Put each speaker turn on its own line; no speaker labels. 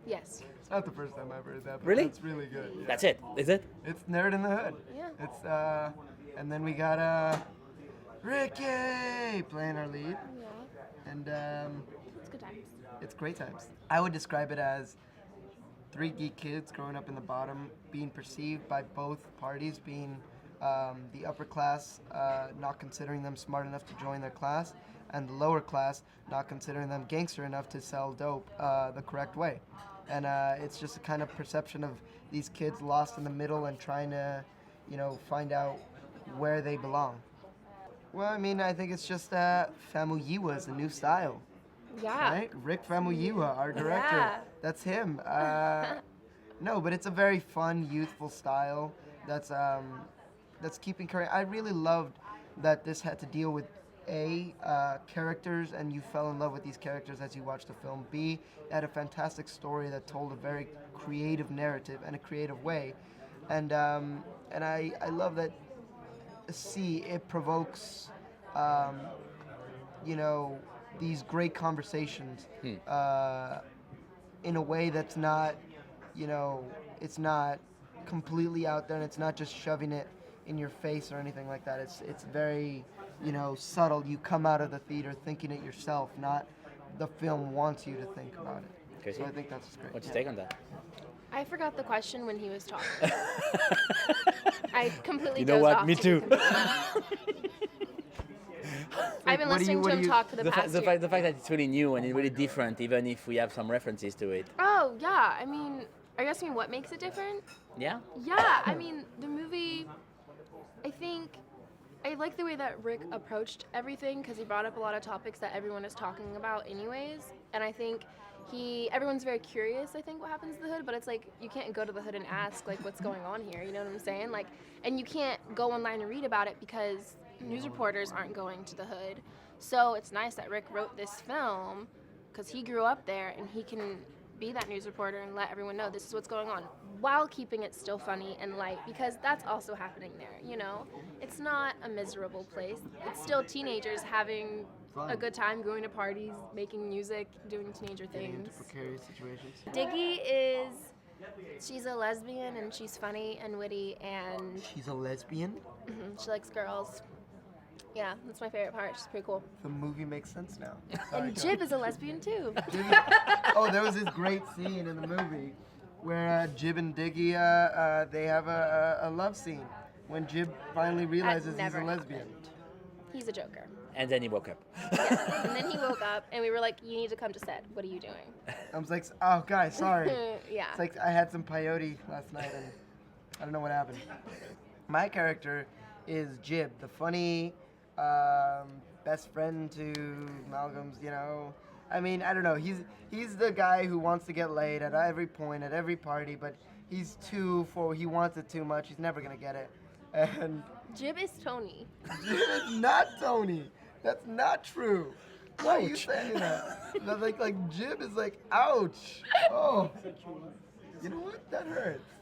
Yes.
It's not the first time I've heard that, but
Really?
it's really good. Yeah.
That's it, is it?
It's Nerd in the Hood.
Yeah.
It's and then we got Ricky playing our lead,
Yeah.
and
It's good times.
it's great times. I would describe it as three geek kids growing up in the bottom, being perceived by both parties, being the upper class, not considering them smart enough to join their class, and the lower class, not considering them gangster enough to sell dope the correct way. And it's just a kind of perception of these kids lost in the middle and trying to, find out where they belong. Well, I mean, I think it's just Famuyiwa is the new style.
Yeah.
Right? Rick Famuyiwa, our director.
Yeah.
That's him. No, but it's a very fun, youthful style that's keeping current. I really loved that this had to deal with characters, and you fell in love with these characters as you watched the film. B, it had a fantastic story that told a very creative narrative in a creative way, and I love that. C, it provokes, these great conversations in a way that's not, it's not completely out there, and it's not just shoving it in your face or anything like that. It's very, subtle. You come out of the theater thinking it yourself, not the film wants you to think about it.
Kiersey?
So I think that's great.
What's your take on that?
I forgot the question when he was talking. I completely
You know
dozed
what?
off
Me
to
too.
the I've been listening to him talk for the past
The
year.
fact that it's really new and it's really different, even if we have some references to it.
Oh, yeah. I mean, are you asking what makes it different?
Yeah?
Yeah, I mean, the movie, I think, I like the way that Rick approached everything because he brought up a lot of topics that everyone is talking about anyways. And I think everyone's very curious, I think, what happens to the hood, but it's like, you can't go to the hood and ask, like, what's going on here, you know what I'm saying? Like, and you can't go online and read about it because news reporters aren't going to the hood. So it's nice that Rick wrote this film because he grew up there and he can be that news reporter and let everyone know this is what's going on while keeping it still funny and light, because that's also happening there, It's not a miserable place. It's still teenagers having a good time, going to parties, making music, doing teenager
Getting into
things.
precarious situations.
Diggy she's a lesbian and she's funny and witty and
She's a lesbian?
she likes girls. Yeah, that's my favorite part. She's pretty cool.
The movie makes sense now. Sorry,
And
go
Jib is a lesbian too.
Oh, there was this great scene in the movie where Jib and Diggy, they have a love scene when Jib finally realizes he's
never
a lesbian.
happened. He's a joker.
And then he woke up.
Yeah. And then he woke up and we were like, you need to come to set. What are you doing?
I was like, oh, guys, sorry.
Yeah.
It's like I had some peyote last night and I don't know what happened. My character is Jib, the funny best friend to Malcolm's, I mean, I don't know. He's the guy who wants to get laid at every point, at every party, but he wants it too much. He's never going to get it. And
Jib is Tony.
Jib is not Tony. That's not true. Why are you saying that? Like Jib is like, ouch. Oh. You know what? That hurts.